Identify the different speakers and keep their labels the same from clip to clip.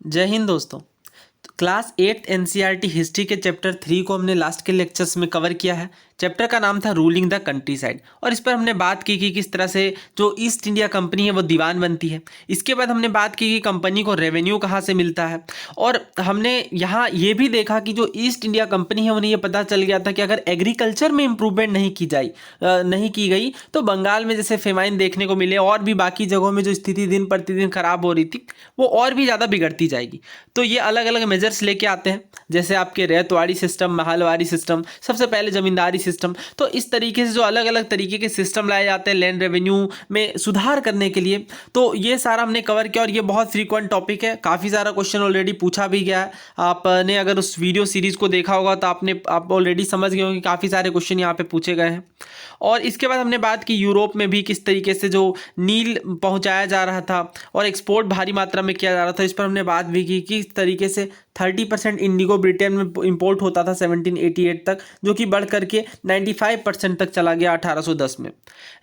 Speaker 1: जय हिंद दोस्तों। Class 8 NCERT history के चैप्टर 3 को हमने लास्ट के लेक्चर्स में कवर किया है। चैप्टर का नाम था रूलिंग द कंट्री साइड और इस पर हमने बात की कि किस तरह से जो ईस्ट इंडिया कंपनी है वो दीवान बनती है। इसके बाद हमने बात की कि कंपनी को रेवेन्यू कहाँ से मिलता है और हमने यहाँ ये भी देखा कि जो ईस्ट इंडिया कंपनी है उन्हें ये पता चल गया था कि अगर एग्रीकल्चर में इंप्रूवमेंट नहीं की गई तो बंगाल में जैसे फेमाइन देखने को मिले और भी बाकी जगहों में जो स्थिति दिन प्रतिदिन खराब हो रही थी वो और भी ज़्यादा बिगड़ती जाएगी। तो ये अलग अलग मेजर्स लेके आते हैं, जैसे आपके रैयतवाड़ी सिस्टम, महलवाड़ी सिस्टम, सबसे पहले जमींदारी सिस्टम। तो इस तरीके से जो अलग अलग तरीके के सिस्टम लाए जाते हैं लैंड रेवेन्यू में सुधार करने के लिए, तो ये सारा हमने कवर किया और ये बहुत फ्रीक्वेंट टॉपिक है। काफ़ी सारा क्वेश्चन ऑलरेडी पूछा भी गया है। आपने अगर उस वीडियो सीरीज को देखा होगा तो आप ऑलरेडी समझ गए होंगे काफ़ी सारे क्वेश्चन यहाँ पे पूछे गए हैं। और इसके बाद हमने बात की यूरोप में भी किस तरीके से जो नील पहुंचाया जा रहा था और एक्सपोर्ट भारी मात्रा में किया जा रहा था, इस पर हमने बात भी की कि किस तरीके से 30% इंडिगो ब्रिटेन में इंपोर्ट होता था 1788 तक, जो कि बढ़ करके 95% तक चला गया 1810 में,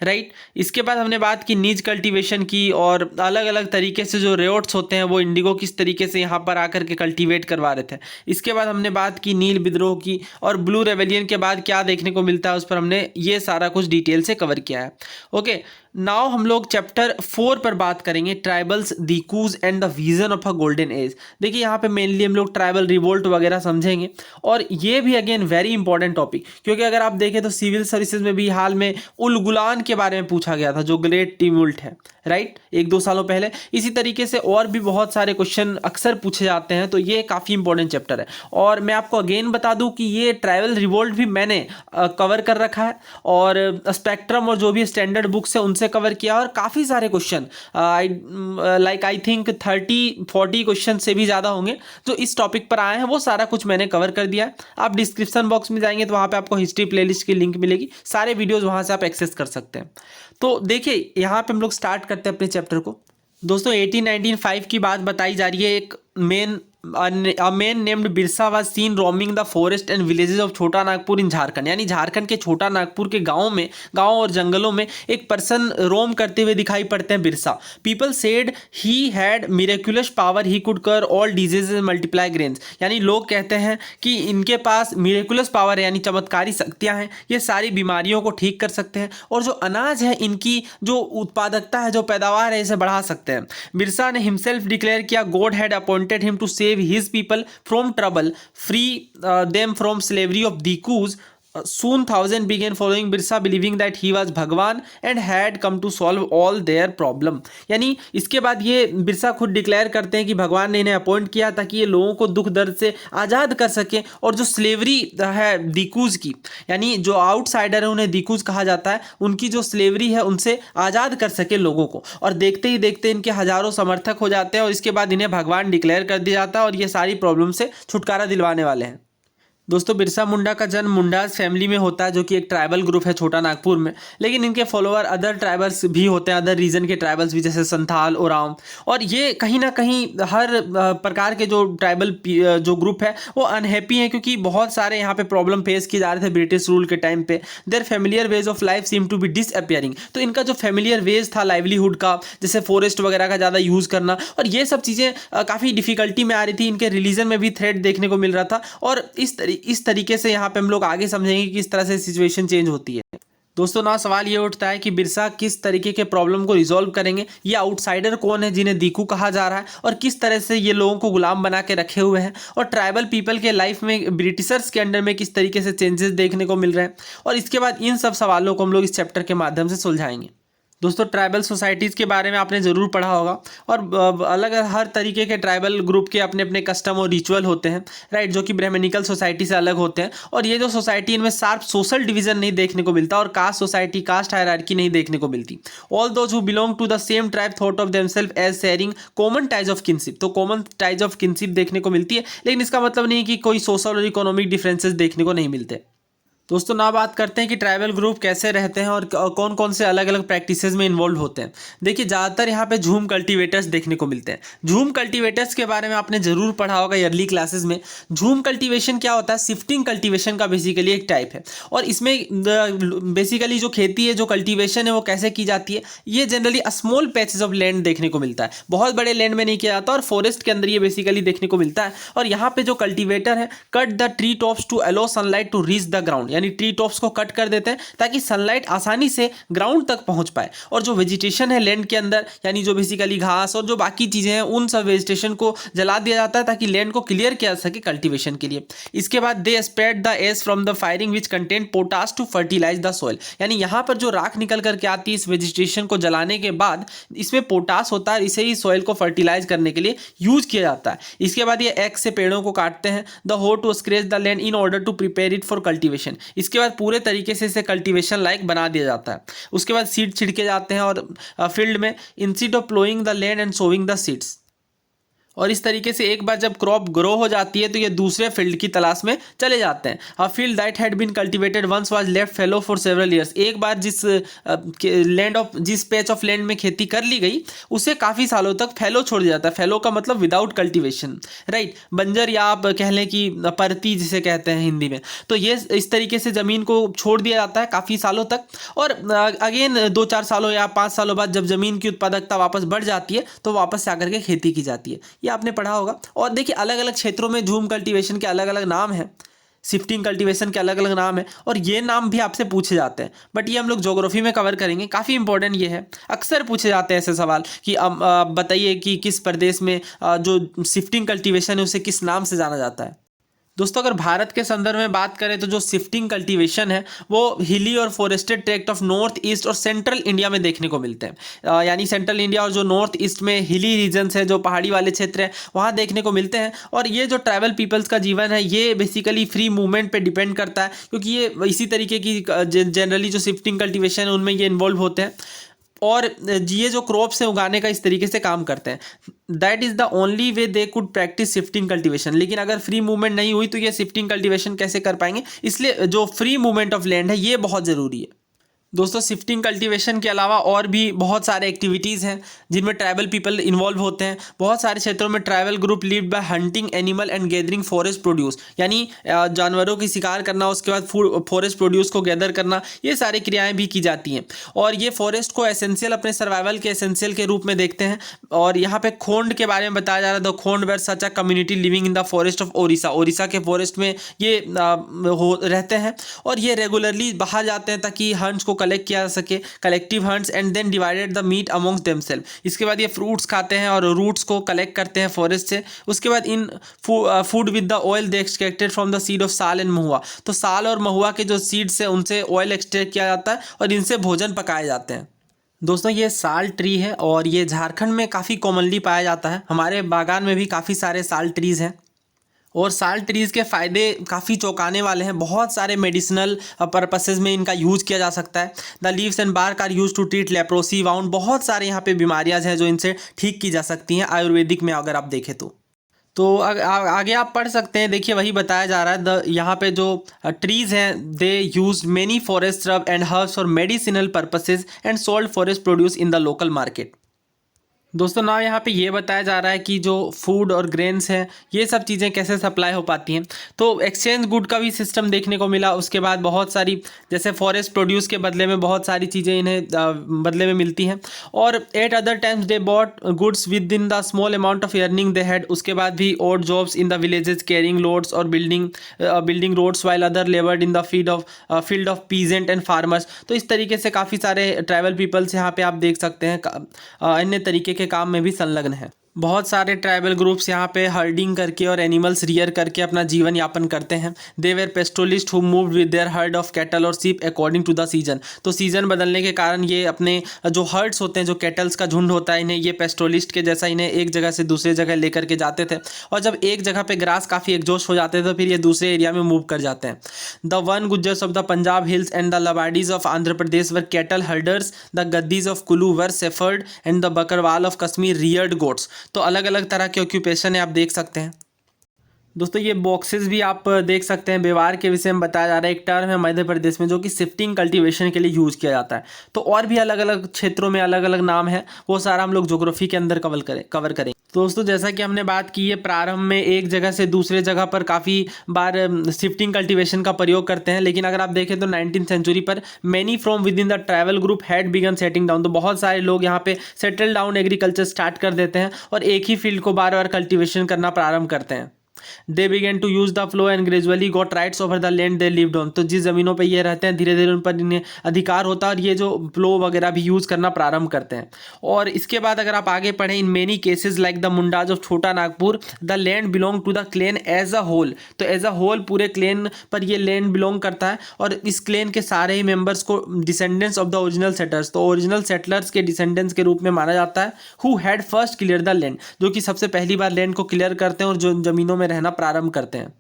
Speaker 1: राइट। इसके बाद हमने बात की नीज कल्टीवेशन की और अलग अलग तरीके से जो रेओट्स होते हैं वो इंडिगो किस तरीके से यहाँ पर आकर के कल्टीवेट करवा रहे थे। इसके बाद हमने बात की नील विद्रोह की और ब्लू रेवेलियन के बाद क्या देखने को मिलता है उस पर हमने ये सारा कुछ डिटेल से कवर किया है। ओके, नाउ हम लोग चैप्टर 4 पर बात करेंगे, tribals, dikus and the vision of a golden age. देखिए यहाँ पे मेनली हम लोग ट्राइबल रिवोल्ट वगैरह समझेंगे और ये भी अगेन वेरी इंपॉर्टेंट टॉपिक, क्योंकि अगर आप देखें तो सिविल सर्विसेज में भी हाल में उल गुलान के बारे में पूछा गया था जो ग्रेट टिम्युल्ट है, राइट, 1-2 सालों पहले। इसी तरीके से और भी बहुत सारे क्वेश्चन अक्सर पूछे जाते हैं, तो ये काफ़ी इंपॉर्टेंट चैप्टर है। और मैं आपको अगेन बता दूं कि ये ट्राइबल रिवोल्ट भी मैंने कवर कर रखा है और स्पेक्ट्रम और जो भी स्टैंडर्ड बुक्स है उनसे कवर किया और काफ़ी सारे क्वेश्चन आई थिंक 30-40 क्वेश्चन से भी ज़्यादा होंगे जो इस टॉपिक पर आए हैं, वो सारा कुछ मैंने कवर कर दिया है। आप डिस्क्रिप्शन बॉक्स में जाएंगे तो वहाँ पे आपको हिस्ट्री प्लेलिस्ट की लिंक मिलेगी, सारे वीडियोज़ वहाँ से आप एक्सेस कर सकते हैं। तो देखिए यहाँ पे हम लोग स्टार्ट करते हैं अपने चैप्टर को। दोस्तों 1895 की बात बताई जा रही है। एक man named Birsa was scene roaming the forest and villages of Chhota Nagpur इन झारखंड, यानी झारखंड के छोटा नागपुर के गांव और जंगलों में एक पर्सन रोम करते हुए दिखाई पड़ते हैं, Birsa. People said he had miraculous power, he could cure all diseases and multiply grains, यानी लोग कहते हैं कि इनके पास मिरेकुलस पावर है, यानी चमत्कारी शक्तियां हैं, ये सारी बीमारियों को ठीक कर सकते हैं और जो अनाज है इनकी जो उत्पादकता है, जो पैदावार है, इसे बढ़ा सकते हैं। बिरसा ने हिमसेल्फ डिक्लेयर किया God had appointed him to save his people from trouble, free them from slavery of Dikus. Soon thousands began following Birsa, believing that he was भगवान and had come to solve all their problem। यानी इसके बाद ये बिरसा खुद declare करते हैं कि भगवान ने इन्हें अपॉइंट किया ताकि ये लोगों को दुख दर्द से आज़ाद कर सकें और जो स्लेवरी है दीकूज की, यानी जो आउटसाइडर है उन्हें दीकूज कहा जाता है, उनकी जो स्लेवरी है उनसे आज़ाद कर सके लोगों को। और देखते ही देखते इनके हज़ारों समर्थक हो जाते हैं और इसके बाद इन्हें भगवान डिक्लेयर कर दिया जाता है और ये सारी प्रॉब्लम से छुटकारा दिलवाने वाले हैं। दोस्तों बिरसा मुंडा का जन्म मुंडाज फैमिली में होता है, जो कि एक ट्राइबल ग्रुप है छोटा नागपुर में, लेकिन इनके फॉलोअर अदर ट्राइबल्स भी होते हैं, अदर रीजन के ट्राइबल्स भी, जैसे संथाल, ओरांव। और ये कहीं ना कहीं हर प्रकार के जो ट्राइबल जो ग्रुप है वो अनहैप्पी हैं, क्योंकि बहुत सारे यहाँ पे प्रॉब्लम फेस किए जा रहे थे ब्रिटिश रूल के टाइम पे। Their familiar ways of life seem to be disappearing, तो इनका जो फेमिलियर वेज था लाइवलीहुड का, जैसे फॉरेस्ट वगैरह का ज़्यादा यूज़ करना, और ये सब चीज़ें काफ़ी डिफिकल्टी में आ रही थी। इनके रिलीजन में भी थ्रेट देखने को मिल रहा था और इस तरीके से यहाँ पे हम लोग आगे समझेंगे कि किस तरह से सिचुएशन चेंज होती है। दोस्तों ना सवाल ये उठता है कि बिरसा किस तरीके के प्रॉब्लम को रिजॉल्व करेंगे, ये आउटसाइडर कौन है जिन्हें दीकू कहा जा रहा है, और किस तरह से ये लोगों को गुलाम बना के रखे हुए हैं, और ट्राइबल पीपल के लाइफ में ब्रिटिशर्स के अंडर में किस तरीके से चेंजेस देखने को मिल रहे हैं। और इसके बाद इन सब सवालों को हम लोग इस चैप्टर के माध्यम से सुलझाएंगे। दोस्तों ट्राइबल सोसाइटीज़ के बारे में आपने ज़रूर पढ़ा होगा और अलग हर तरीके के ट्राइबल ग्रुप के अपने अपने कस्टम और रिचुअल होते हैं, राइट, जो कि ब्राह्मणिकल सोसाइटी से अलग होते हैं। और ये जो सोसाइटी, इनमें शार्प सोशल डिवीजन नहीं देखने को मिलता और कास्ट सोसाइटी, कास्ट हायरार्की नहीं देखने को मिलती। All those who belong to the same tribe thought of themselves as sharing common ties of kinship, तो कॉमन टाइज ऑफ किनशिप देखने को मिलती है, लेकिन इसका मतलब नहीं कि कोई सोशल और इकोनॉमिक डिफरेंसेस देखने को नहीं मिलते। दोस्तों ना बात करते हैं कि ट्राइबल ग्रुप कैसे रहते हैं और कौन कौन से अलग अलग प्रैक्टिसेस में इन्वॉल्व होते हैं। देखिए ज़्यादातर यहाँ पे झूम कल्टीवेटर्स देखने को मिलते हैं। झूम कल्टीवेटर्स के बारे में आपने ज़रूर पढ़ा होगा ईयरली क्लासेस में। झूम कल्टीवेशन क्या होता है? शिफ्टिंग कल्टीवेशन का बेसिकली एक टाइप है। और इसमें बेसिकली जो खेती है, जो कल्टीवेशन है, वो कैसे की जाती है? ये generally small patches of land देखने को मिलता है, बहुत बड़े लैंड में नहीं किया जाता, और फॉरेस्ट के अंदर ये बेसिकली देखने को मिलता है। और यहाँ पे जो कल्टीवेटर है cut the tree tops to allow sunlight to reach the ground, यानी ट्री टॉप्स को कट कर देते हैं ताकि सनलाइट आसानी से ग्राउंड तक पहुंच पाए। और जो वेजिटेशन है लैंड के अंदर, यानी जो बेसिकली घास और जो बाकी चीज़ें हैं, उन सब वेजिटेशन को जला दिया जाता है ताकि लैंड को क्लियर किया जा सके कल्टीवेशन के लिए। इसके बाद they spread the ash from the firing which contain potash to fertilise the soil, यानी यहाँ पर जो राख निकल करके आती है इस वेजिटेशन को जलाने के बाद, इसमें पोटाश होता है, इसे ही सॉइल को फर्टिलाइज करने के लिए यूज किया जाता है। इसके बाद ये एक्स से पेड़ों को काटते हैं, the hoe to scratch the land in order to prepare it for cultivation. इसके बाद पूरे तरीके से इसे कल्टीवेशन लायक बना दिया जाता है। उसके बाद सीड छिड़के जाते हैं और फील्ड में, instead of ploughing the land and sowing the seeds. और इस तरीके से एक बार जब क्रॉप ग्रो हो जाती है तो ये दूसरे फील्ड की तलाश में चले जाते हैं। A field that had been cultivated once was left fallow for several years, एक बार जिस पैच ऑफ लैंड में खेती कर ली गई उसे काफ़ी सालों तक फैलो छोड़ दिया जाता है। फैलो का मतलब विदाउट कल्टीवेशन, राइट, बंजर, या आप कह लें कि परती जिसे कहते हैं हिंदी में। तो ये इस तरीके से ज़मीन को छोड़ दिया जाता है काफ़ी सालों तक, और अगेन 2-4 सालों या 5 सालों बाद जब ज़मीन की उत्पादकता वापस बढ़ जाती है तो वापस से आकर के खेती की जाती है। ये आपने पढ़ा होगा। और देखिए अलग अलग क्षेत्रों में झूम कल्टीवेशन के अलग अलग नाम हैं, शिफ्टिंग कल्टीवेशन के अलग अलग नाम है, और ये नाम भी आपसे पूछे जाते हैं, बट ये हम लोग ज्योग्राफी में कवर करेंगे। काफ़ी इंपॉर्टेंट ये है, अक्सर पूछे जाते हैं ऐसे सवाल कि बताइए कि किस प्रदेश में जो शिफ्टिंग कल्टीवेशन है उसे किस नाम से जाना जाता है। दोस्तों अगर भारत के संदर्भ में बात करें तो जो शिफ्टिंग कल्टीवेशन है वो हिली और forested tract of north east और सेंट्रल इंडिया में देखने को मिलते हैं। यानी सेंट्रल इंडिया और जो नॉर्थ ईस्ट में हिली रीजन्स है, जो पहाड़ी वाले क्षेत्र हैं, वहाँ देखने को मिलते हैं। और ये जो ट्राइबल पीपल्स का जीवन है ये बेसिकली फ्री मूवमेंट पे डिपेंड करता है, क्योंकि ये इसी तरीके की जनरली जो शिफ्टिंग कल्टीवेशन है उनमें ये इन्वॉल्व होते हैं। और ये जो क्रॉप्स हैं उगाने का इस तरीके से काम करते हैं। That is the only way they could practice shifting cultivation. लेकिन अगर फ्री मूवमेंट नहीं हुई तो ये शिफ्टिंग कल्टीवेशन कैसे कर पाएंगे? इसलिए जो फ्री मूवमेंट ऑफ लैंड है ये बहुत ज़रूरी है। दोस्तों शिफ्टिंग कल्टीवेशन के अलावा और भी बहुत सारे एक्टिविटीज़ हैं जिनमें ट्राइबल पीपल इन्वॉल्व होते हैं। बहुत सारे क्षेत्रों में tribal group lead by hunting animal and gathering forest produce, यानी जानवरों की शिकार करना, उसके बाद फॉरेस्ट प्रोड्यूस को गैदर करना, ये सारी क्रियाएं भी की जाती हैं। और ये फॉरेस्ट को एसेंशियल, अपने सर्वाइवल के एसेंशियल के रूप में देखते हैं। और यहाँ पे खोंड के बारे में बताया जा रहा है। The Khond were such a community living in the forest of Odisha, Odisha के फॉरेस्ट में ये रहते हैं। और ये रेगुलरली बाहर जाते हैं ताकि हंट्स को कलेक्ट किया जा सके, collective hunts, and then divided the meat amongst themselves. इसके बाद ये फ्रूट्स खाते हैं और रूट्स को कलेक्ट करते हैं फॉरेस्ट से। उसके बाद इन food with the oil they extracted from the seed of साल एंड महुआ, तो साल और महुआ के जो सीड्स हैं उनसे ऑयल एक्सट्रैक्ट किया जाता है और इनसे भोजन पकाए जाते हैं। दोस्तों ये साल ट्री है और ये झारखंड में काफ़ी कॉमनली पाया जाता है। हमारे बागान में भी काफ़ी सारे साल ट्रीज़ हैं और साल ट्रीज़ के फ़ायदे काफ़ी चौंकाने वाले हैं। बहुत सारे मेडिसिनल पर्पसेस में इनका यूज़ किया जा सकता है। The leaves and bark are use to treat leprosy, wound, बहुत सारे यहाँ पे बीमारियाँ हैं जो इनसे ठीक की जा सकती हैं आयुर्वेदिक में अगर आप देखें तो आगे आप पढ़ सकते हैं। देखिए वही बताया जा रहा है, यहाँ पे जो ट्रीज़ हैं they use many forest shrub and herbs for medicinal purposes and sold forest produce in the local market. दोस्तों ना यहाँ पे ये बताया जा रहा है कि जो फूड और ग्रेन्स हैं ये सब चीज़ें कैसे सप्लाई हो पाती हैं। तो एक्सचेंज गुड का भी सिस्टम देखने को मिला। उसके बाद बहुत सारी, जैसे फॉरेस्ट प्रोड्यूस के बदले में बहुत सारी चीज़ें इन्हें बदले में मिलती हैं। और at other times they bought goods within the small amount of earning they had. उसके बाद भी odd jobs in the villages carrying loads और building roads while other laboured in the field of peasant and farmers. तो इस तरीके से काफ़ी सारे ट्राइबल पीपल्स यहाँ पे आप देख सकते हैं अन्य तरीके के काम में भी संलग्न है। बहुत सारे ट्राइबल ग्रुप्स यहाँ पे हर्डिंग करके और एनिमल्स रियर करके अपना जीवन यापन करते हैं। They were पेस्टोलिस्ट who moved with their heard of cattle और सीप अकॉर्डिंग टू द सीजन। तो सीजन बदलने के कारण ये अपने जो हर्ड्स होते हैं, जो कैटल्स का झुंड होता है, इन्हें ये पेस्टोलिस्ट के जैसा इन्हें एक जगह से दूसरे जगह लेकर के जाते थे। और जब एक जगह पे ग्रास काफ़ी एग्जॉस्ट हो जाते थे तो फिर ये दूसरे एरिया में मूव कर जाते हैं। The Van Gujjars of the Punjab hills and the Labadis of Andhra Pradesh were cattle herders, the Gaddis of Kullu were shepherd and the Bakarwal of Kashmir reared goats. तो अलग अलग तरह के ऑक्यूपेशन है, आप देख सकते हैं। दोस्तों ये बॉक्सेस भी आप देख सकते हैं, व्यवहार के विषय में बताया जा रहा है। एक टर्म है मध्य प्रदेश में जो कि शिफ्टिंग कल्टीवेशन के लिए यूज़ किया जाता है। तो और भी अलग अलग क्षेत्रों में अलग अलग नाम है, वो सारा हम लोग ज्योग्राफी के अंदर कवर करें। दोस्तों जैसा कि हमने बात की है, प्रारंभ में एक जगह से दूसरे जगह पर काफ़ी बार शिफ्टिंग कल्टीवेशन का प्रयोग करते हैं, लेकिन अगर आप देखें तो 19वीं सेंचुरी पर many from with in the travel group had begun setting down. तो बहुत सारे लोग यहाँ पे सेटल डाउन एग्रीकल्चर स्टार्ट कर देते हैं और एक ही फील्ड को बार बार कल्टीवेशन करना प्रारंभ करते हैं। They began to use the flow and gradually got rights over the land they lived on। तो जिस जमीनों पे ये रहते हैं धीरे धीरे उन पर इन्हें अधिकार होता है और ये जो फ्लो वगैरह भी यूज़ करना प्रारंभ करते हैं। और इसके बाद अगर आप आगे पढ़ें, in many cases like the Mundas of Chhota Nagpur the land belong to the clan as a whole. तो एज अ होल पूरे क्लेन पर ये लैंड बिलोंग करता है और इस क्लेन के सारे ही मेंबर्स को descendants of the original settlers, तो ओरिजिनल सेटलर्स के डिसेंडेंट्स के रूप में माना जाता है। Who had first clear the land, जो कि सबसे पहली बार लैंड को क्लियर करते हैं और जो जमीनों में रहना प्रारंभ करते हैं।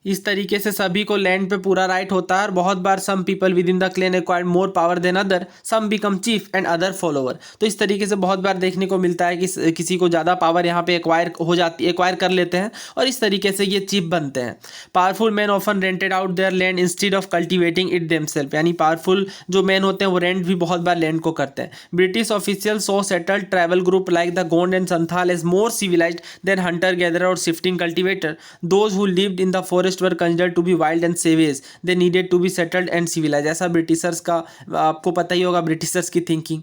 Speaker 1: इस तरीके से सभी को लैंड पे पूरा राइट होता है और बहुत बार some people within the clan acquired more power than other, some become chief and other follower. तो इस तरीके से बहुत बार देखने को मिलता है कि किसी को ज़्यादा पावर यहाँ पे एक्वायर कर लेते हैं और इस तरीके से ये चीफ बनते हैं। Powerful man often rented out their land instead of cultivating it themselves, यानी पावरफुल जो मैन होते हैं वो रेंट भी बहुत बार लैंड को करते हैं। British official so settled tribal group like the Gond and Santhal as more civilised than hunter gatherer और shifting cultivator. Those who lived in the forest were considered to be wild and savage, they needed to be settled and civilise. ऐसा Britishers का आपको पता ही होगा, Britishers की thinking.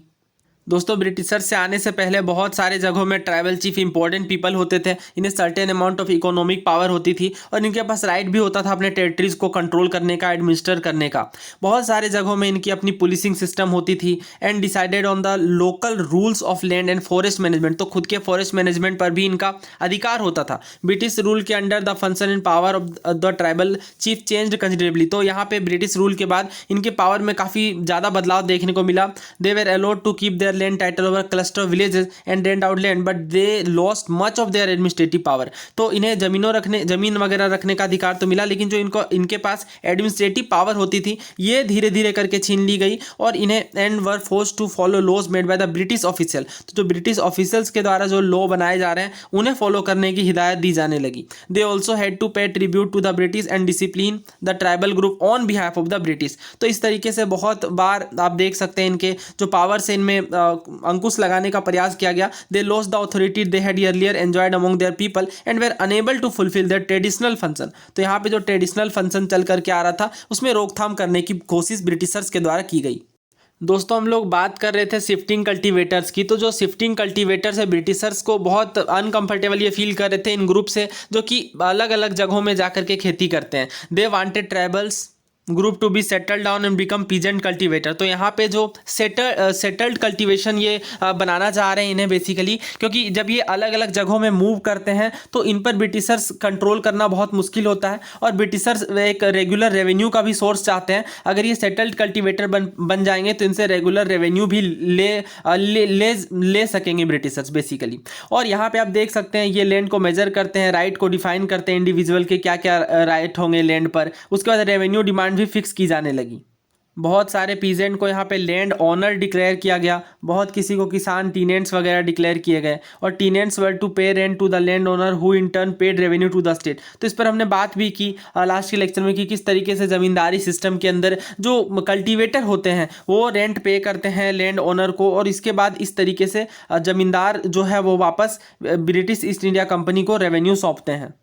Speaker 1: दोस्तों Britishers से आने से पहले बहुत सारे जगहों में ट्राइबल चीफ इंपॉर्टेंट पीपल होते थे। इन्हें certain amount of economic power होती थी और इनके पास राइट भी होता था अपने टेरिटरीज को कंट्रोल करने का, एडमिनिस्टर करने का। बहुत सारे जगहों में इनकी अपनी पुलिसिंग सिस्टम होती थी and decided on the local rules of land and forest management. तो खुद के फॉरेस्ट मैनेजमेंट पर भी इनका अधिकार होता था। ब्रिटिश रूल के under the function and power of the tribal chief changed considerably. तो यहाँ पे ब्रिटिश रूल के बाद इनके पावर में काफ़ी ज़्यादा बदलाव देखने को मिला। They were allowed to keep their land title over cluster of villages and rent out land but they lost much of their administrative power. तो इन्हें जमीन वगैरह रखने का अधिकार तो मिला, लेकिन जो इनके पास एडमिनिस्ट्रेटिव पावर होती थी ये धीरे धीरे करके छीन ली गई और इन्हें and were force to follow laws made by the British official. तो जो ब्रिटिश ऑफिशियल्स के द्वारा जो लॉ बनाए जा रहे हैं उन्हें फॉलो करने की हिदायत दी जाने लगी। They also had to pay tribute to the British and discipline the tribal group on behalf of the British. तो इस तरीके से बहुत बार आप देख सकते हैं इनके जो पावर से इनमें अंकुश लगाने का प्रयास किया गया। They lost the authority they had earlier enjoyed among their people and were unable to fulfil their traditional function. तो यहाँ पे जो ट्रेडिशनल फंक्शन चल करके आ रहा था उसमें रोकथाम करने की कोशिश ब्रिटिशर्स के द्वारा की गई। दोस्तों हम लोग बात कर रहे थे शिफ्टिंग कल्टीवेटर्स की। तो जो शिफ्टिंग कल्टीवेटर्स है ब्रिटिशर्स को बहुत अनकंफर्टेबल ये फील कर रहे थे इन ग्रुप से जो कि अलग अलग जगहों में जाकर के खेती करते हैं। They wanted tribals group to be settle down and become peasant cultivator. तो यहाँ पे जो सेटल्ड कल्टीवेशन ये बनाना चाह रहे हैं इन्हें बेसिकली, क्योंकि जब ये अलग अलग जगहों में मूव करते हैं तो इन पर ब्रिटिशर्स कंट्रोल करना बहुत मुश्किल होता है और ब्रिटिशर्स एक रेगुलर रेवेन्यू का भी सोर्स चाहते हैं। अगर ये सेटल्ड कल्टीवेटर बन जाएंगे तो इनसे रेगुलर रेवेन्यू भी ले सकेंगे ब्रिटिशर्स बेसिकली। और यहाँ पे आप देख सकते हैं ये लैंड को मेजर करते हैं, राइट को डिफाइन करते हैं इंडिविजुअल के क्या क्या राइट होंगे लैंड पर। उसके बाद रेवेन्यू डिमांड भी फिक्स की जाने लगी। बहुत सारे पीजेंट को यहाँ पे लैंड ऑनर डिक्लेयर किया गया, बहुत किसी को किसान टीनेंट्स वगैरह डिक्लेयर किए गए और tenants were to pay rent to the land owner who in turn paid revenue to the state. तो इस पर हमने बात भी की लास्ट के लेक्चर में कि किस तरीके से ज़मींदारी सिस्टम के अंदर जो कल्टीवेटर होते हैं वो रेंट पे करते हैं लैंड ओनर को और इसके बाद इस तरीके से ज़मींदार जो है वो वापस ब्रिटिश ईस्ट इंडिया कंपनी को रेवेन्यू सौंपते हैं।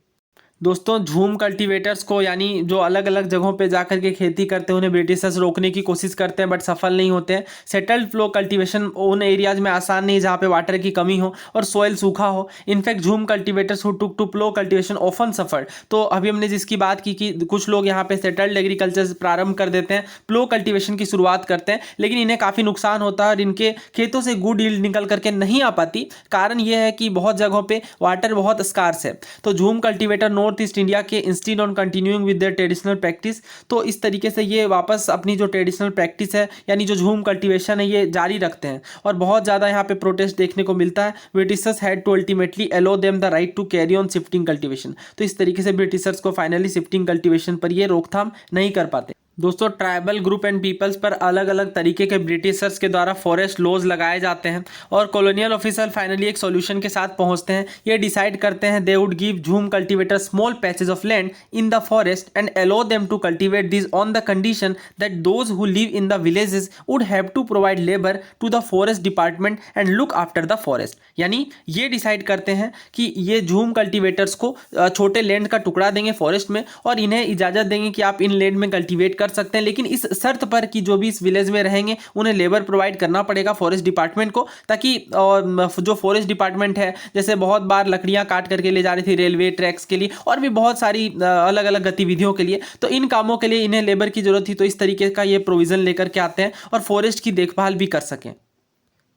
Speaker 1: दोस्तों झूम कल्टीवेटर्स को यानी जो अलग अलग जगहों पे जाकर के खेती करते हैं उन्हें ब्रिटिशर्स रोकने की कोशिश करते हैं बट सफल नहीं होते हैं। सेटल्ड फ्लो कल्टीवेशन उन एरियाज में आसान नहीं जहाँ पे वाटर की कमी हो और सोइल सूखा हो। In fact jhum cultivators who took to plough cultivation often suffered. तो अभी हमने जिसकी बात की कि कुछ लोग यहाँ पे सेटल्ड एग्रीकल्चर प्रारंभ कर देते हैं, प्लो कल्टीवेशन की शुरुआत करते हैं, लेकिन इन्हें काफ़ी नुकसान होता है और इनके खेतों से गुड यील्ड निकल करके नहीं आ पाती। कारण यह है कि बहुत जगहों पर वाटर बहुत स्कार्स है। तो झूम कल्टीवेटर नॉर्थ ईस्ट इंडिया के instead on continuing with their traditional practice. तो इस तरीके से ये वापस अपनी जो ट्रेडिशनल प्रैक्टिस है यानी जो झूम कल्टीवेशन है ये जारी रखते हैं और बहुत ज़्यादा यहाँ पे प्रोटेस्ट देखने को मिलता है। Britishers had to ultimately allow them the right to carry on shifting cultivation. तो इस तरीके से ब्रिटिशर्स को फाइनली शिफ्टिंग कल्टीवेशन पर ये रोकथाम नहीं कर पाते। दोस्तों ट्राइबल ग्रुप एंड पीपल्स पर अलग अलग तरीके के ब्रिटिशर्स के द्वारा फॉरेस्ट लॉज लगाए जाते हैं और कॉलोनियल ऑफिसर फाइनली एक सॉल्यूशन के साथ पहुंचते हैं। ये डिसाइड करते हैं they would give jhum cultivator small patches of land in the forest and allow them to cultivate this on the condition that those who live in the villages would have to provide labour to the forest department and look after the forest. यानी ये decide करते हैं कि ये झूम cultivators को छोटे land का टुकड़ा देंगे फॉरेस्ट में और इन्हें इजाजत देंगे कि आप इन लैंड में कल्टीवेट कर सकते हैं, लेकिन इस शर्त पर कि जो भी इस विलेज में रहेंगे उन्हें लेबर प्रोवाइड करना पड़ेगा फॉरेस्ट डिपार्टमेंट को, ताकि जो फॉरेस्ट डिपार्टमेंट है जैसे बहुत बार लकड़ियां काट करके ले जा रही थी रेलवे ट्रैक्स के लिए और भी बहुत सारी अलग अलग गतिविधियों के लिए, तो इन कामों के लिए इन्हें लेबर की जरूरत थी। तो इस तरीके का ये प्रोविजन लेकर के आते हैं और फॉरेस्ट की देखभाल भी कर सकें।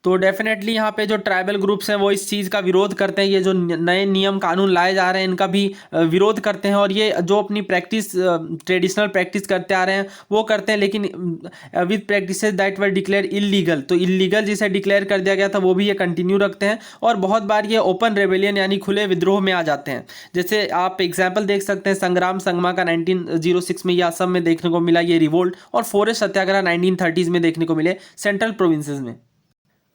Speaker 1: तो डेफिनेटली यहाँ पे जो ट्राइबल ग्रुप्स हैं वो इस चीज़ का विरोध करते हैं, ये जो नए नियम कानून लाए जा रहे हैं इनका भी विरोध करते हैं और ये जो अपनी प्रैक्टिस ट्रेडिशनल प्रैक्टिस करते आ रहे हैं वो करते हैं, लेकिन with practices that were declare illegal, तो इलीगल जिसे डिक्लेयर कर दिया गया था वो भी ये कंटिन्यू रखते हैं और बहुत बार ये ओपन रेबेलियन यानी खुले विद्रोह में आ जाते हैं। जैसे आप एग्जाम्पल देख सकते हैं संग्राम संगमा का 1906 में ये असम में देखने को मिला ये रिवोल्ट, और फॉरेस्ट सत्याग्रह 1930s में देखने को मिले सेंट्रल प्रोविंसेस में।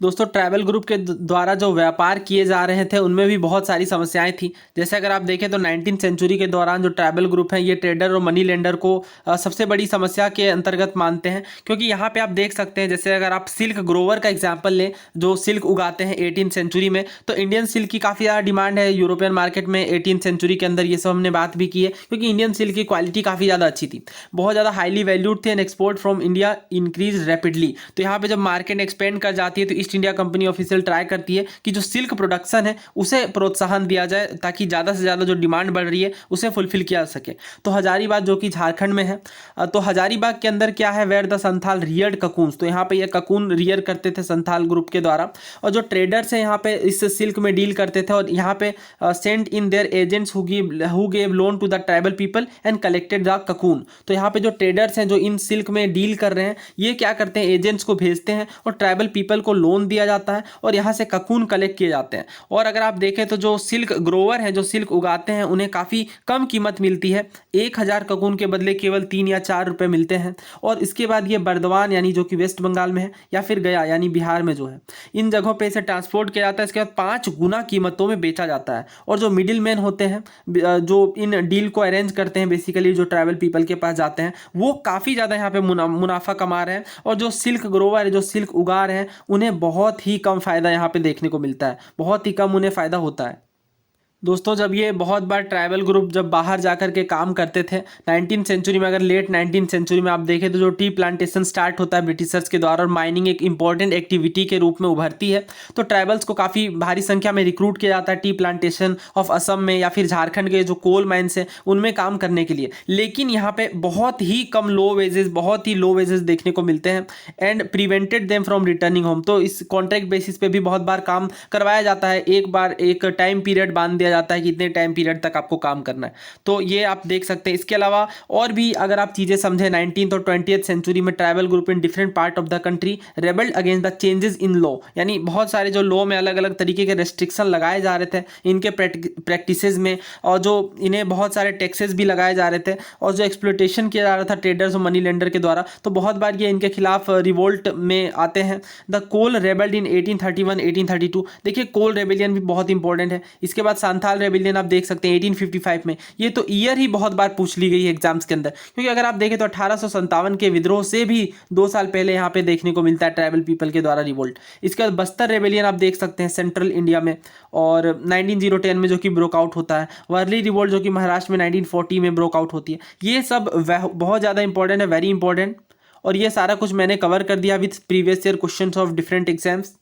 Speaker 1: दोस्तों ट्रैवल ग्रुप के द्वारा जो व्यापार किए जा रहे थे उनमें भी बहुत सारी समस्याएं थी। जैसे अगर आप देखें तो 19th सेंचुरी के दौरान जो ट्रैवल ग्रुप हैं ये ट्रेडर और मनी लेंडर को सबसे बड़ी समस्या के अंतर्गत मानते हैं, क्योंकि यहाँ पे आप देख सकते हैं जैसे अगर आप सिल्क ग्रोवर का एग्जाम्पल लें जो सिल्क उगाते हैं 18th सेंचुरी में, तो इंडियन सिल्क की काफ़ी ज़्यादा डिमांड है यूरोपियन मार्केट में 18th सेंचुरी के अंदर, ये सब हमने बात भी की है क्योंकि इंडियन सिल्क की क्वालिटी काफ़ी ज़्यादा अच्छी थी, बहुत ज़्यादा हाईली वैल्यूड थे and export from India increase rapidly. तो यहाँ पे जब मार्केट एक्सपेंड कर जाती है तो east India company official try करती है कि जो सिल्क प्रोडक्शन है उसे प्रोत्साहन दिया जाए ताकि ज़्यादा से ज़्यादा जो डिमांड बढ़ रही है उसे फुलफिल किया जा सके। तो हजारीबाग जो कि झारखंड में है, तो हजारीबाग के अंदर क्या है where the Santhal reared cocoons, तो यहाँ पे ये ककून रियर करते थे संथाल ग्रुप के द्वारा, और जो ट्रेडर्स हैं यहाँ पे इस सिल्क में डील करते थे और यहाँ पे send in their agents who gave loan to the tribal people and collected the cocoon. तो यहाँ पे जो ट्रेडर्स हैं जो इन सिल्क में डील कर रहे हैं ये क्या करते हैं एजेंट्स को भेजते हैं और ट्राइबल पीपल को लोन दिया जाता है और यहाँ से ककून कलेक्ट किए जाते हैं। और अगर आप देखें तो जो सिल्क ग्रोवर हैं जो सिल्क उगाते हैं उन्हें काफ़ी कम कीमत मिलती है, 1000 ककून के बदले केवल 3 या 4 रुपये मिलते हैं। और इसके बाद ये बर्दवान यानी जो कि वेस्ट बंगाल में है या फिर गया यानी बिहार में जो है इन जगहों पे इसे ट्रांसपोर्ट किया जाता है, इसके बाद 5 गुना कीमतों में बेचा जाता है। और जो मिडिल मैन होते हैं जो इन डील को अरेंज करते हैं बेसिकली जो ट्राइबल पीपल के पास जाते हैं वो काफ़ी ज़्यादा यहाँ पे मुनाफा कमा रहे हैं, और जो सिल्क ग्रोवर है जो सिल्क उगा रहे हैं उन्हें बहुत ही कम फायदा यहाँ पे देखने को मिलता है, बहुत ही कम उन्हें फ़ायदा होता है। दोस्तों जब ये बहुत बार ट्राइबल ग्रुप जब बाहर जाकर के काम करते थे 19th सेंचुरी में, अगर लेट 19th सेंचुरी में आप देखें तो जो टी प्लांटेशन स्टार्ट होता है ब्रिटिशर्स के द्वारा और माइनिंग एक इंपॉर्टेंट एक्टिविटी के रूप में उभरती है, तो ट्राइबल्स को काफ़ी भारी संख्या में रिक्रूट किया जाता है टी प्लांटेशन ऑफ असम में या फिर झारखंड के जो कोल माइन्स हैं उनमें काम करने के लिए। लेकिन यहाँ पे बहुत ही कम बहुत ही लो वेजेस देखने को मिलते हैं and prevented them from returning home. तो इस कॉन्ट्रैक्ट बेसिस पे भी बहुत बार काम करवाया जाता है, एक बार एक टाइम पीरियड बांध दिया जाता है कि इतने टाइम पीरियड तक आपको काम करना है। तो ये आप देख सकते हैं। इसके अलावा और भी अगर आप चीज़ें समझें 19th और 20th सेंचुरी में tribal group in different part of the country रेबल्ड against the changes in law, यानी बहुत सारे जो लॉ में अलग अलग तरीके के रेस्ट्रिक्शन लगाए जा रहे थे इनके प्रैक्टिसेस में, और जो इन्हें बहुत सारे टैक्सेस भी लगाए जा रहे थे और जो एक्सप्लोटेशन किया जा रहा था ट्रेडर्स और मनी लेंडर के द्वारा, तो बहुत बार ये इनके खिलाफ रिवोल्ट में आते हैं। द कोल रेबल्ड इन 1831 1832, देखिए कोल रेबेलियन भी बहुत इंपॉर्टेंट है। इसके बाद सांथाल रेबेलियन आप देख सकते हैं 1855 में, ये तो ईयर ही बहुत बार पूछ ली गई है एग्जाम्स के अंदर, क्योंकि अगर आप देखें तो 1857 के विद्रोह से भी 2 साल पहले यहाँ पे देखने को मिलता है ट्राइबल पीपल के द्वारा रिवोल्ट। इसके बाद बस्तर रेबेलियन आप देख सकते हैं सेंट्रल इंडिया में, और 1910 में जो कि ब्रोकआउट होता है, वर्ली रिवोल्ट जो कि महाराष्ट्र में 1940 में ब्रोकआउट होती है। ये सब बहुत ज़्यादा इंपॉर्टेंट है, वेरी इंपॉर्टेंट, और ये सारा कुछ मैंने कवर कर दिया with previous year questions of different exams.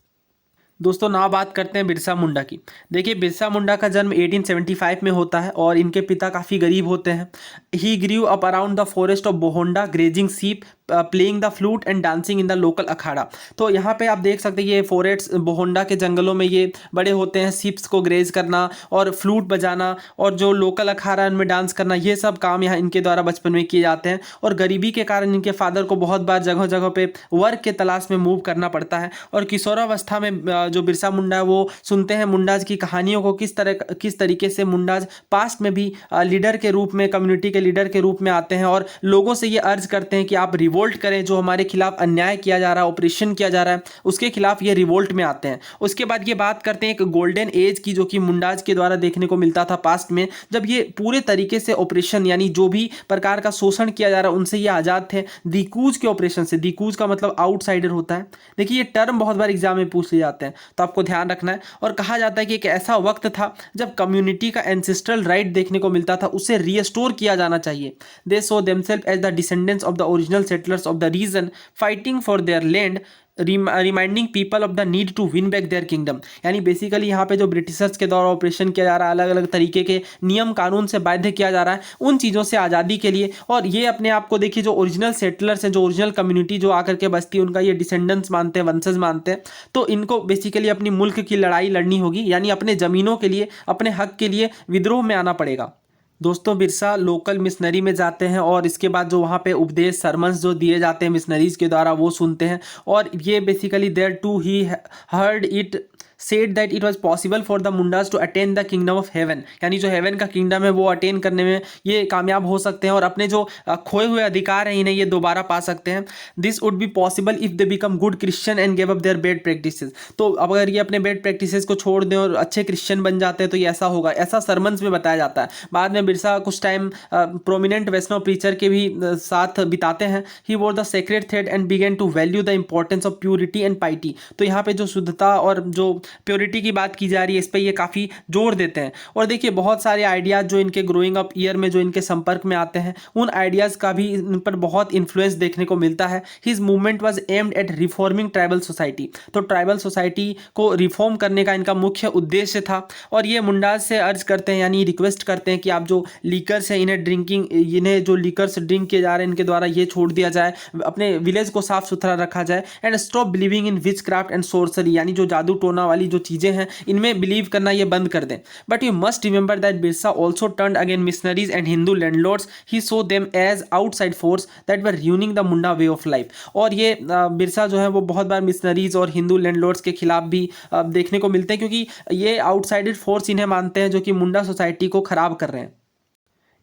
Speaker 1: दोस्तों ना बात करते हैं बिरसा मुंडा की। देखिए बिरसा मुंडा का जन्म 1875 में होता है और इनके पिता काफ़ी गरीब होते हैं। He grew up around the forest of Bohonda grazing sheep playing the flute and dancing in the local akhara. तो यहाँ पे आप देख सकते हैं ये फॉरेस्ट बोहोंडा के जंगलों में ये बड़े होते हैं, शिप्स को ग्रेज करना और फ्लूट बजाना और जो लोकल अखाड़ा उनमें डांस करना, ये सब काम यहाँ इनके द्वारा बचपन में किए जाते हैं। और गरीबी के कारण इनके फादर को बहुत बार जगह जगह पे वर्क के तलाश में मूव करना पड़ता है। और किशोरावस्था में जो बिरसा मुंडा है वो सुनते हैं मुंडाज की कहानियों को, किस तरीके से मुंडाज पास्ट में भी लीडर के रूप में, कम्युनिटी के लीडर के रूप में आते हैं और लोगों से ये अर्ज करते हैं कि आप रिवोल्ट करें, जो हमारे खिलाफ अन्याय किया जा रहा है, ऑपरेशन किया जा रहा है, उसके खिलाफ ये रिवोल्ट में आते हैं। उसके बाद ये बात करते हैं एक गोल्डन एज की, जो कि मुंडाज के द्वारा देखने को मिलता था पास्ट में, जब ये पूरे तरीके से ऑपरेशन यानी जो भी प्रकार का शोषण किया जा रहा है उनसे ये आज़ाद थे, दिकूज के ऑपरेशन से। दिकूज का मतलब आउटसाइडर होता है। देखिए ये टर्म बहुत बार एग्जाम में पूछ लिए जाते हैं, तो आपको ध्यान रखना है। और कहा जाता है कि एक ऐसा वक्त था जब कम्युनिटी का एंसेस्ट्रल राइट देखने को मिलता था, उसे रीस्टोर किया जाना चाहिए। They saw themselves as the descendants of the original settlers of the region fighting for their land, reminding people of the need to win back their kingdom. यानी बेसिकली यहाँ पे जो ब्रिटिशर्स के द्वारा ऑपरेशन किया जा रहा है, अलग अलग तरीके के नियम कानून से बाध्य किया जा रहा है, उन चीज़ों से आज़ादी के लिए। और ये अपने आप को देखिए जो ओरिजिनल सेटलर्स हैं, जो ओरिजिनल कम्युनिटी जो आकर के बसती है, उनका ये डिसेंडेंट्स मानते हैं, वंशज मानते हैं। तो इनको बेसिकली अपनी मुल्क की लड़ाई लड़नी होगी, यानी अपने ज़मीनों के लिए, अपने हक के लिए विद्रोह में आना पड़ेगा। दोस्तों बिरसा लोकल मिशनरी में जाते हैं और इसके बाद जो वहाँ पे उपदेश सरमन्स जो दिए जाते हैं मिशनरीज के द्वारा वो सुनते हैं। और ये basically there too he heard it said that it was possible for the Mundas to attain the kingdom of heaven, यानी जो हेवन का किंगडम है वो अटेन करने में ये कामयाब हो सकते हैं और अपने जो खोए हुए अधिकार हैं इन्हें ये दोबारा पा सकते हैं। This would be possible if they become good Christian and give up there bad practices. तो अगर ये अपने बैड प्रैक्टिसेस को छोड़ दें और अच्छे क्रिश्चियन बन जाते हैं तो ये ऐसा होगा, ऐसा सरमन्स में बताया जाता है। बाद में बिरसा कुछ टाइम प्रोमिनेंट वैष्णव प्रीचर के भी साथ बिताते हैं। He wore the sacred thread and began to value the importance of purity and piety. तो यहाँ पे जो शुद्धता और जो प्योरिटी की बात की जा रही है इस पर ये काफ़ी जोर देते हैं। और देखिए बहुत सारे आइडियाज़ जो इनके ग्रोइंग अप ईयर में जो इनके संपर्क में आते हैं, उन आइडियाज़ का भी इन पर बहुत इन्फ्लुएंस देखने को मिलता है। His movement was aimed at reforming tribal society. तो ट्राइबल सोसाइटी को रिफॉर्म करने का इनका मुख्य उद्देश्य था। और ये मुंडाज से अर्ज करते हैं, यानी रिक्वेस्ट करते हैं कि आप जो लीकर्स हैं इन्हें जो लीकर्स ड्रिंक किए जा रहे हैं इनके द्वारा ये छोड़ दिया जाए, अपने विलेज को साफ सुथरा रखा जाए। And stop believing in witchcraft and sorcery, यानी जो जादू टोना वाली जो चीज़ें हैं इनमें बिलीव करना ये बंद कर दें। But you must remember that Birsa also turned against missionaries and Hindu landlords. He saw them as outside force that were ruining the Munda way of life. और ये बिरसा जो है वो बहुत बार मिशनरीज और हिंदू लैंडलॉर्ड्स के खिलाफ भी देखने को मिलते हैं, क्योंकि ये आउटसाइडेड फोर्स इन्हें मानते हैं जो कि मुंडा सोसाइटी को खराब कर रहे हैं।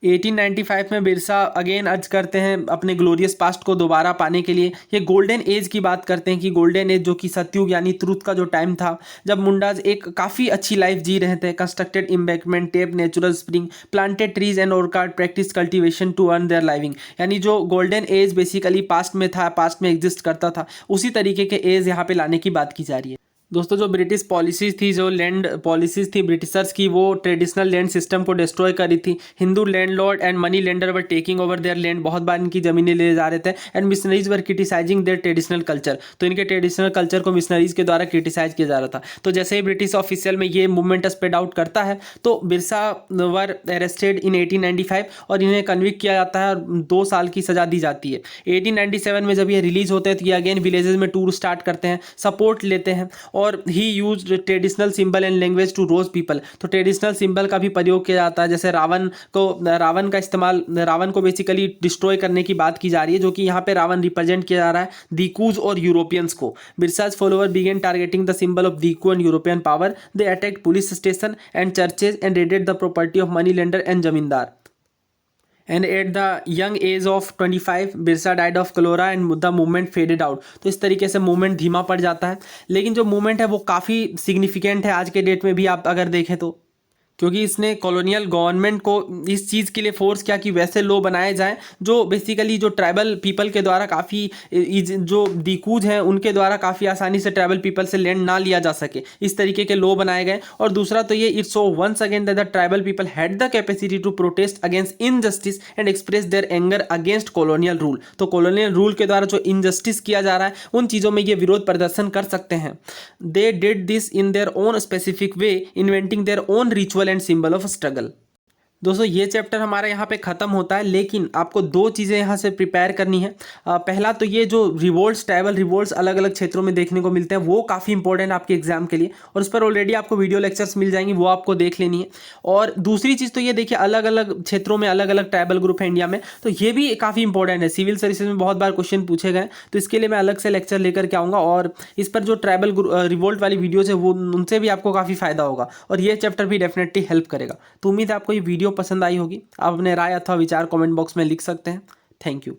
Speaker 1: 1895 में बिरसा अगेन अर्ज करते हैं अपने ग्लोरियस पास्ट को दोबारा पाने के लिए। ये गोल्डन एज की बात करते हैं कि गोल्डन एज जो कि सतयुग यानी ट्रुथ का जो टाइम था, जब मुंडाज एक काफ़ी अच्छी लाइफ जी रहे थे। Constructed embankment, tapped natural spring, planted trees and orchard, practice cultivation to earn their living. यानी जो गोल्डन एज बेसिकली पास्ट में था, पास्ट में एग्जिस्ट करता था, उसी तरीके के एज यहाँ पे लाने की बात की जा रही है। दोस्तों जो ब्रिटिश पॉलिसीज़ थी, जो लैंड पॉलिसीज़ थी ब्रिटिशर्स की, वो ट्रेडिशनल लैंड सिस्टम को डिस्ट्रॉय करी थी। Hindu landlord and money lender were taking over their land, बहुत बार इनकी ज़मीनें ले जा रहे थे। And missionaries were criticising their traditional culture, तो इनके ट्रेडिशनल कल्चर को मिशनरीज के द्वारा क्रिटिसाइज किया जा रहा था। तो जैसे ही ब्रिटिश ऑफिशियल में ये मूवमेंट स्प्रेड आउट करता है तो बिरसा वर अरेस्टेड इन 1895 और इन्हें कन्विक्ट किया जाता है और 2 साल की सज़ा दी जाती है। 1897 में जब ये रिलीज होते हैं तो ये अगेन विलेजेस में टूर स्टार्ट करते हैं, सपोर्ट लेते हैं। और he use traditional symbol and language to rouse people, तो ट्रेडिशनल सिंबल का भी प्रयोग किया जाता है। जैसे रावण का इस्तेमाल, रावण को बेसिकली डिस्ट्रॉय करने की बात की जा रही है, जो कि यहाँ पे रावण रिप्रेजेंट किया जा रहा है दीकूज और यूरोपियंस को। Birsa's follower began targeting the symbol of diku and European power. They attacked police station and churches and raided the property of money lender and zamindar. And at the young age of 25 Birsa died of cholera and the movement faded out. तो इस तरीके से movement धीमा पड़ जाता है, लेकिन जो मूवमेंट है वो काफ़ी सिग्निफिकेंट है आज के डेट में भी आप अगर देखें तो, क्योंकि इसने कॉलोनियल गवर्नमेंट को इस चीज़ के लिए फोर्स किया कि वैसे लॉ बनाए जाएं जो बेसिकली जो ट्राइबल पीपल के द्वारा काफ़ी, जो दीकूज हैं उनके द्वारा काफ़ी आसानी से ट्राइबल पीपल से लैंड ना लिया जा सके, इस तरीके के लॉ बनाए गए। और दूसरा तो ये it's so once again that the tribal people had the capacity to protest against injustice and express their anger against colonial rule. तो कॉलोनियल रूल के द्वारा जो इनजस्टिस किया जा रहा है उन चीज़ों में ये विरोध प्रदर्शन कर सकते हैं। They did this in their own specific way, inventing their own ritual and symbol of struggle. दोस्तों ये चैप्टर हमारा यहाँ पे ख़त्म होता है, लेकिन आपको दो चीज़ें यहाँ से प्रिपेयर करनी है। पहला तो ये जो रिवोल्ट्स, ट्राइबल रिवोल्ट्स अलग अलग क्षेत्रों में देखने को मिलते हैं, वो काफ़ी इंपॉर्टेंट आपके एग्जाम के लिए, और उस पर ऑलरेडी आपको वीडियो लेक्चर्स मिल जाएंगी, वो आपको देख लेनी है। और दूसरी चीज़ तो ये देखिए, अलग अलग क्षेत्रों में अलग अलग ट्राइबल ग्रुप है इंडिया में, तो ये भी काफ़ी इंपॉर्टेंट है। सिविल सर्विसेज में बहुत बार क्वेश्चन पूछे गए, तो इसके लिए मैं अलग से लेक्चर लेकर के आऊँगा, और इस पर जो ट्राइबल रिवोल्ट वाली वीडियोज़ है वो उनसे भी आपको काफ़ी फायदा होगा, और ये चैप्टर भी डेफिनेटली हेल्प करेगा। तो उम्मीद है आपको ये वीडियो पसंद आई होगी। आप अपने राय अथवा विचार कमेंट बॉक्स में लिख सकते हैं। Thank you.